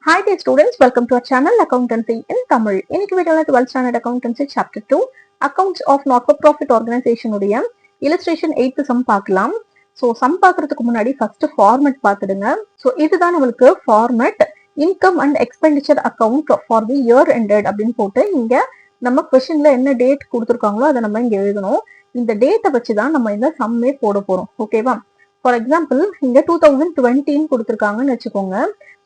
Hi dear students, welcome to our channel Accountancy in Tamil. இன்னைக்கு வீடியோல 12th standard accountancy chapter 2 accounts of not for profit organization உடைய illustration 8th sum பார்க்கலாம். So sum பார்க்கிறதுக்கு முன்னாடி first format பார்த்துடுங்க. So இதுதான் நம்மளுக்கு format income and expenditure account for the year ended அப்படின்னு போட்டு இங்க நம்ம questionல என்ன டேட் கொடுத்திருக்காங்களோ அதை நம்ம இங்க எழுதணும். இந்த டேட்டை வச்சு தான் நம்ம இந்த சம்மே போட போறோம். ஓகேவா? ஃபார் எக்ஸாம்பிள் இங்க 2020 கொடுத்திருக்காங்கன்னு வச்சுக்கோங்க.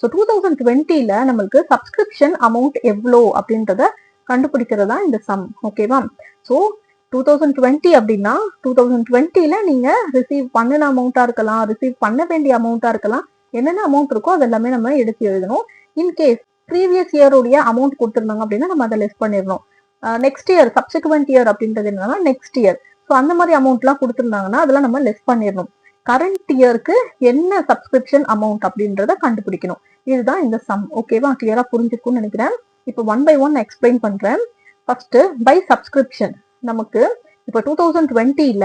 ஸோ 2020ல நம்மளுக்கு சப்ஸ்கிரிப்ஷன் அமௌண்ட் எவ்வளோ அப்படின்றத கண்டுபிடிக்கிறதா இந்த சம். ஓகேவா? ஸோ 2020 அப்படின்னா 2020ல நீங்க ரிசீவ் பண்ணின அமௌண்டா இருக்கலாம், ரிசீவ் பண்ண வேண்டிய அமௌண்டா இருக்கலாம், என்னென்ன அமௌண்ட் இருக்கோ அது எல்லாமே நம்ம எடுத்து எழுதணும். இன்கேஸ் ப்ரீவியஸ் இயருடைய அமௌண்ட் கொடுத்துருந்தாங்க அப்படின்னா நம்ம அதை லெஸ் பண்ணிடணும். நெக்ஸ்ட் இயர் சப்சிக்வெண்ட் இயர் அப்படின்றது என்னன்னா நெக்ஸ்ட் இயர். ஸோ அந்த மாதிரி அமௌண்ட்லாம் கொடுத்துருந்தாங்கன்னா அதெல்லாம் நம்ம லெஸ் பண்ணிடணும். கரண்ட் இயருக்கு என்ன சப்ஸ்கிரிப்ஷன் அமௌண்ட் அப்படின்றத கண்டுபிடிக்கணும். இதுதான் இந்த சம். ஓகேவா? கிளியரா புரிஞ்சுக்கும்னு நினைக்கிறேன். இப்போ ஒன் பை ஒன் எக்ஸ்பிளைன் பண்றேன். ஃபர்ஸ்ட் பை சப்ஸ்கிரிப்ஷன் நமக்கு இப்போ 2020ல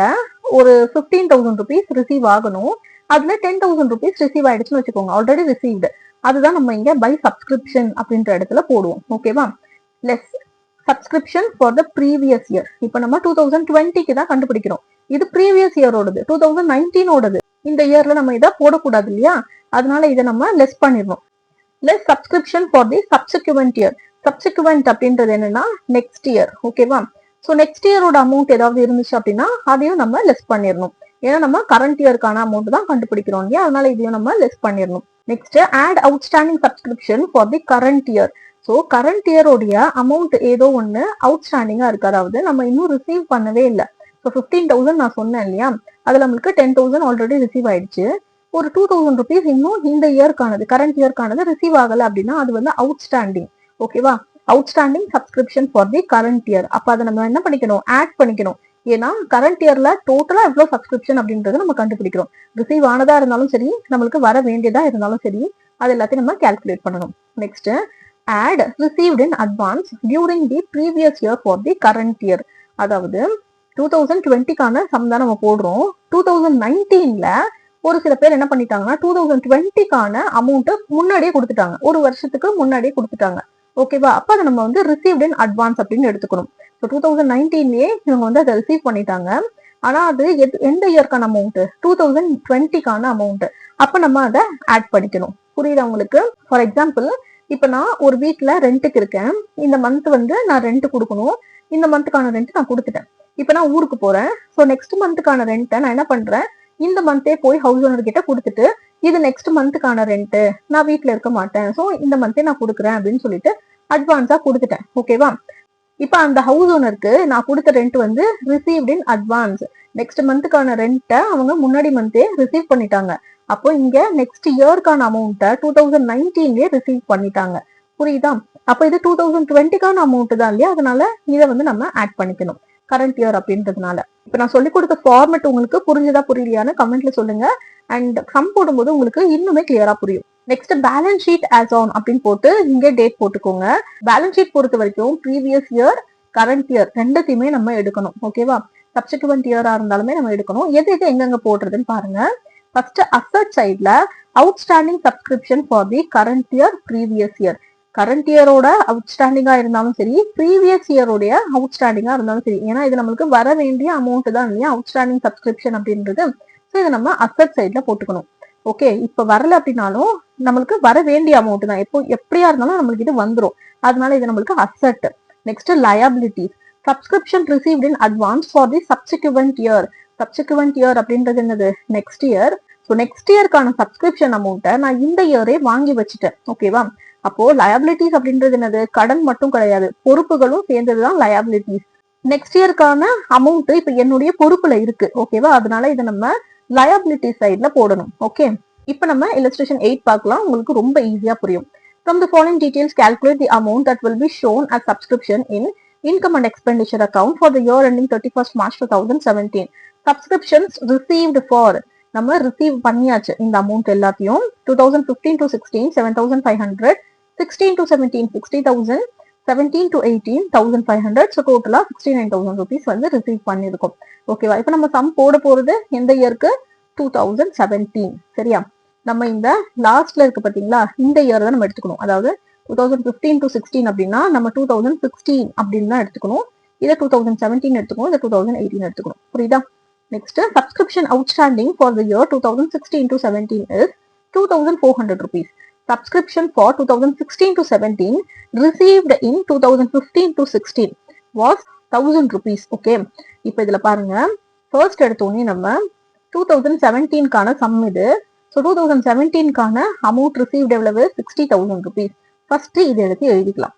ஒரு 15,000 rupees ரிசீவ் ஆகணும். அதுல 10,000 rupees ரிசீவ் ஆயிடுச்சுன்னு வச்சுக்கோங்க, ஆல்ரெடி ரிசீவ்டு. அதுதான் நம்ம இங்க பை சப்ஸ்கிரிப்ஷன் அப்படின்ற இடத்துல போடுவோம். ஓகேவா? Less subscription for the previous year. இப்போ நம்ம 2020க்கு தான் கண்டுபிடிக்கிறோம். இது ப்ரீவியஸ் இயரோடது, 2019ஓடது. இந்த இயர்ல நம்ம இதை போடக்கூடாது இல்லையா? அதனால இதை நம்ம லெஸ் பண்ணிடணும். Less subscription for the subsequent year. Subsequent அப்படின்றது என்னன்னா நெக்ஸ்ட் இயர். ஓகேவா? ஸோ நெக்ஸ்ட் இயரோட அமௌண்ட் ஏதாவது இருந்துச்சு அப்படின்னா அதையும் நம்ம லெஸ் பண்ணிடணும். ஏன்னா நம்ம கரண்ட் இயருக்கான அமௌண்ட் தான் கண்டுபிடிக்கிறோம் இல்லையா? அதனால இதையும் நம்ம லெஸ் பண்ணிடணும். Next add outstanding subscription for the current year. So current இயரோடைய அமௌண்ட் ஏதோ ஒன்று அவுட்ஸ்டாண்டிங்கா இருக்கு, அதாவது நம்ம இன்னும் ரிசீவ் பண்ணவே இல்லை. ஸோ 15,000 நான் சொன்னேன் இல்லையா? அதுல நம்மளுக்கு 10,000 ஆல்ரெடி ரிசீவ் ஆயிடுச்சு. ஒரு 2,000 rupees இன்னும் இந்த இயர்க்கானது, கரண்ட் இயர்க்கானது ரிசீவ் ஆகல அப்படின்னா அது வந்து அவுட்ஸ்டாண்டிங். ஓகேவா? Outstanding subscription for the current year. அப்ப அதை நம்ம என்ன பண்ணிக்கணும்? ஆட் பண்ணிக்கணும். ஏன்னா கரண்ட் இயர்ல டோட்டலா எவ்வளவு சப்ஸ்கிரிப்ஷன் அப்படின்றத நம்ம கண்டுபிடிக்கிறோம். ரிசீவ் ஆனதா இருந்தாலும் சரி, நம்மளுக்கு வர வேண்டியதா இருந்தாலும் சரி, அது எல்லாத்தையும் நம்ம கால்குலேட் பண்ணணும். Next add received in advance during the previous year for the current year. அதாவது 2020க்கான சம் தான் நம்ம போடுறோம். 2019ல ஒரு சில பேர் என்ன பண்ணிட்டாங்கன்னா 2020க்கான அமௌண்ட் முன்னாடியே கொடுத்துட்டாங்க, ஒரு வருஷத்துக்கு முன்னாடியே கொடுத்துட்டாங்க. ஓகேவா? அப்ப அதை நம்ம வந்து ரிசீவ்ட் இன் அட்வான்ஸ் அப்படின்னு எடுத்துக்கணும். ஸோ 2019லயே இவங்க வந்து அதை ரிசீவ் பண்ணிட்டாங்க. ஆனா அது எந்த இயர்க்கான அமௌண்ட்? 2020க்கான அமௌண்ட். அப்ப நம்ம அதை ஆட் பண்ணிக்கணும். புரியுதா உங்களுக்கு? ஃபார் எக்ஸாம்பிள் இப்ப நான் ஒரு வீட்டுல ரெண்ட்டுக்கு இருக்கேன். இந்த மந்த் வந்து நான் ரெண்ட் கொடுக்கணும். இந்த மந்த்துக்கான ரெண்ட் நான் கொடுத்துட்டேன். இப்ப நான் ஊருக்கு போறேன். ஸோ நெக்ஸ்ட் மந்த்துக்கான ரெண்ட்டை நான் என்ன பண்றேன்? இந்த மந்தே போய் ஹவுஸ் ஓனர் கிட்ட கொடுத்துட்டு இது நெக்ஸ்ட் மந்த்துக்கான ரெண்ட், நான் வீட்டுல இருக்க மாட்டேன், ஸோ இந்த மந்தே நான் கொடுக்குறேன் அப்படின்னு சொல்லிட்டு அட்வான்ஸா கொடுத்துட்டேன். ஓகேவா? இப்ப அந்த ஹவுஸ் ஓனருக்கு நான் கொடுத்த ரெண்ட் வந்து ரிசீவ்ட் இன் அட்வான்ஸ். நெக்ஸ்ட் மந்த்துக்கான ரெண்ட்டை அவங்க முன்னாடி மந்தே ரிசீவ் பண்ணிட்டாங்க. அப்போ இங்க நெக்ஸ்ட் இயர்க்கான அமௌண்ட்டை 2019லயே ரிசீவ் பண்ணிட்டாங்க. புரியுதா? அப்ப இது 2020க்கான அமௌண்ட் தான் இல்லையா? அதனால இதை வந்து நம்ம ஆட் பண்ணிக்கணும் கரண்ட் இயர் அப்படின்றதுனால. இப்ப நான் சொல்லி கொடுத்த ஃபார்மெட் உங்களுக்கு புரிஞ்சதா புரியலையான்னு கமெண்ட்ல சொல்லுங்க. அண்ட் சம் போடும்போது உங்களுக்கு இன்னுமே கிளியரா புரியும். Next balance sheet as on அப்படின்னு போட்டு இங்க டேட் போட்டுக்கோங்க. பேலன்ஸ் ஷீட் பொறுத்த வரைக்கும் ப்ரீவியஸ் இயர் கரண்ட் இயர் ரெண்டுத்தையுமே நம்ம எடுக்கணும். ஓகேவா? சப்சிக்வெண்ட் இயரா இருந்தாலுமே நம்ம எடுக்கணும். எது எது எங்கெங்க போடுறதுன்னு பாருங்க. ஃபர்ஸ்ட் அசட் சைட்ல outstanding subscription for the current year previous year. Current இயரோட அவுட்ஸ்டாண்டிங்கா இருந்தாலும் சரி, ப்ரீவியஸ் இயரோடைய அவுட்ஸ்டாண்டிங்கா இருந்தாலும் சரி, ஏன்னா இது நம்மளுக்கு வர வேண்டிய அமௌண்ட் தான் இல்லையா அவுட்ஸ்டாண்டிங் சப்ஸ்கிரிப்ஷன் அப்படின்றது. ஸோ இதை நம்ம அசட் சைட்ல போட்டுக்கணும். ஓகே, இப்ப வரல அப்படின்னாலும் நம்மளுக்கு வர வேண்டிய அமௌண்ட் தான், எப்படியா இருந்தாலும் நம்மளுக்கு இது வந்துடும். அதனால இது நம்மளுக்கு asset. Next liabilities. Subscription received in advance for the subsequent year. Subsequent year அப்படின்றது என்னது? Next year. ஸோ நெக்ஸ்ட் இயர்க்கான சப்ஸ்கிரிப்ஷன் அமௌண்ட்டை நான் இந்த இயரே வாங்கி வச்சுட்டேன். ஓகேவா? அப்போ லயபிலிட்டிஸ் அப்படின்றது என்னது? கடன் மட்டும் கிடையாது, பொறுப்புகளும் சேர்ந்ததுதான் லயபிலிட்டிஸ். நெக்ஸ்ட் இயர்க்கான அமௌண்ட் இப்ப என்னுடைய பொறுப்புல இருக்கு. ஓகேவா? அதனால இதை நம்ம லயபிலிட்டி சைட்ல போடணும். ஓகே, இப்ப நம்ம illustration 8 பார்க்கலாம். உங்களுக்கு ரொம்ப ஈஸியா புரியும். From the following details, calculate the amount that will be shown as subscription in income and expenditure account for the year ending 31st March 2017. Subscriptions received for, நம்ம ரிசீவ் பண்ணியாச்சு இந்த அமௌண்ட் எல்லாத்தையும். 2015 to 16 7,500, 16 to 17 60,000, 17 to 18 1,500. ஸோ டோட்டலா 69,000 rupees வந்து receive பண்ணிருக்கோம். ஓகேவா? இப்ப நம்ம சம் போட போறது எந்த இயருக்கு? 2017. சரியா? நம்ம இந்த லாஸ்ட்ல இருக்கு பாத்தீங்களா, இந்த இயர் தான் நம்ம எடுத்துக்கணும். அதாவது 2015 to 16 அப்படின்னா நம்ம 2016 அப்படின்னு தான் எடுத்துக்கணும். இதை 2017 எடுத்துக்கணும், இதை 2018 எடுத்துக்கணும். புரியுதா? Next subscription outstanding for the year 2016 to 17 is 2400 rupees. Subscription for 2016 to 17 received in 2015 to 16 was 1000 rupees. Okay, இப்போ இதுல பாருங்க, ஃபர்ஸ்ட் எடுத்தோடனே நம்ம 2017 சம் இது. ஸோ 2017 அமௌண்ட் ரிசீவ்ட் எவ்வளவு? 60,000 rupees. ஃபர்ஸ்ட் இது எடுத்து எழுதிக்கலாம்.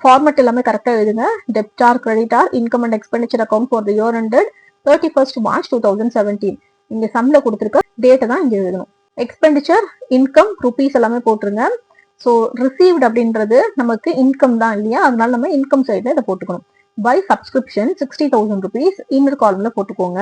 ஃபார்மட் எல்லாமே கரெக்டா எழுதுங்க. டெப்டார், creditor, income and expenditure account for the year ended 31st March 2017. இங்க சம்ல கொடுத்துருக்க டேட்டை தான் இங்க எழுதணும். எக்ஸ்பெண்டிச்சர், இன்கம், ருபீஸ் எல்லாமே போட்டுருங்க. ஸோ ரிசீவ்ட் அப்படின்றது நமக்கு இன்கம் தான் இல்லையா, அதனால நம்ம இன்கம் சைட்ல இதை போட்டுக்கணும். பை சப்ஸ்கிரிப்ஷன் 60,000 rupees இன்னொரு காலம்ல போட்டுக்கோங்க.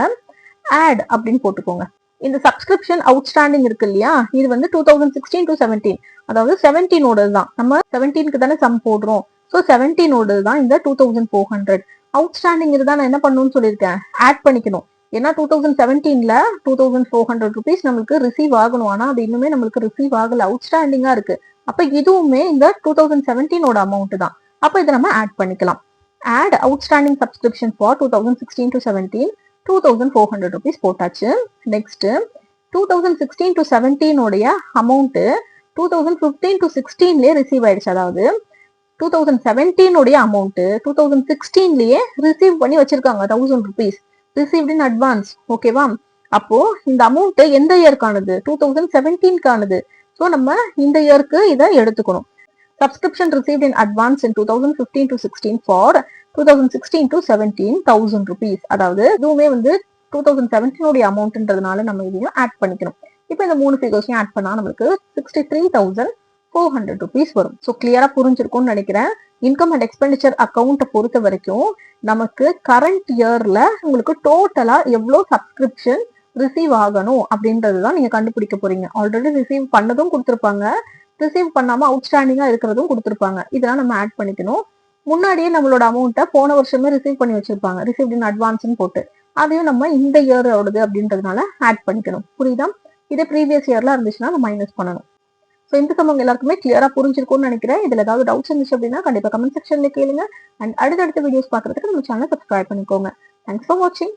ஆட் அப்படின்னு போட்டுக்கோங்க. இந்த சப்ஸ்கிரிப்ஷன் அவுட்ஸ்டாண்டிங் இருக்கு இல்லையா, இது வந்து 2016 to 17, அதாவது 17 ஓடது தான். நம்ம 17க்கு தானே சம் போடுறோம். ஸோ 17 ஓடது தான் இந்த 2400. அவுட்ஸ்டாண்டிங் இதுதான் நான் என்ன பண்ணணும்னு சொல்லியிருக்கேன், ஆட் பண்ணிக்கணும். ஏன்னா 2017ல 2400 rupees நம்மளுக்கு ரிசீவ் ஆகணும். ஆனா அது இன்னுமே நம்மளுக்கு ரிசீவ் ஆகல, அவுட்ஸ்டாண்டிங்கா இருக்கு. அப்ப இதுவுமே இந்த 2017 அமௌண்ட் தான். அப்ப இதை நம்ம ஆட் பண்ணிக்கலாம். Add outstanding subscription for 2016 to 17 2400 rupees போட்டாச்சு. நெக்ஸ்ட் 2016 to 17 உடைய அமௌண்ட் 2015 to 16லயே ரிசீவ் ஆயிடுச்சு. அதாவது 2017 உடைய அமௌண்ட் 2016லயே ரிசீவ் பண்ணி வச்சிருக்காங்க 1000 rupees ரிசீவ்ட் இன் அட்வான்ஸ். ஓகேவா? அப்போ இந்த அமௌண்ட் எந்த இயர்க்கானது? 2017க்கானது. ஸோ நம்ம இந்த இயருக்கு இதை எடுத்துக்கணும். Subscription received in advance in 2015 to 16 for 2016 to 17 1000 rupees. அதாவது இதுவுமே வந்து 2017 உடைய அமௌண்ட்ன்றதுனால நம்ம இதையும் ஆட் பண்ணிக்கணும். இப்போ இந்த மூணு ஃபிகர்ஸையும் ஆட் பண்ணா நம்மளுக்கு 63,400 rupees வரும். ஸோ கிளியரா புரிஞ்சிருக்கும்னு நினைக்கிறேன். இன்கம் அண்ட் எக்ஸ்பெண்டிச்சர் அக்கௌண்ட்டை பொறுத்த வரைக்கும் நமக்கு கரண்ட் இயர்ல உங்களுக்கு டோட்டலா எவ்வளவு சப்ஸ்கிரிப்ஷன் ரிசீவ் ஆகணும் அப்படின்றதுதான் நீங்க கண்டுபிடிக்க போறீங்க. ஆல்ரெடி ரிசீவ் பண்ணதும் கொடுத்துருப்பாங்க, ரிசீவ் பண்ணாம அவுட்ஸ்டாண்டிங்கா இருக்கிறதும் கொடுத்துருப்பாங்க. இதெல்லாம் நம்ம ஆட் பண்ணிக்கணும். முன்னாடியே நம்மளோட அமௌண்ட்டை போன வருஷமே ரிசீவ் பண்ணி வச்சிருப்பாங்க, ரிசீவ்ட் இன் அட்வான்ஸ்னு போட்டு. அதையும் நம்ம இந்த இயரோடது அப்படின்றதுனால ஆட் பண்ணிக்கணும். புரியுதா? இதே ப்ரீவியஸ் இயர்ல இருந்துச்சுன்னா நம்ம மைனஸ் பண்ணணும். ஸோ இந்த சம்பவம் எல்லாருக்குமே கிளியரா புரிஞ்சிருக்கும்னு நினைக்கிறேன். இதுல ஏதாவது டவுட்ஸ் இருந்துச்சு அப்படின்னா கண்டிப்பா கமெண்ட் செக்ஷன்ல கேளுங்க. அண்ட் அடுத்தடுத்த வீடியோஸ் பாக்குறதுக்கு நம்ம சேனல் சப்ஸ்கிரைப் பண்ணிக்கோங்க. தேங்க்ஸ் ஃபார் வாட்சிங்.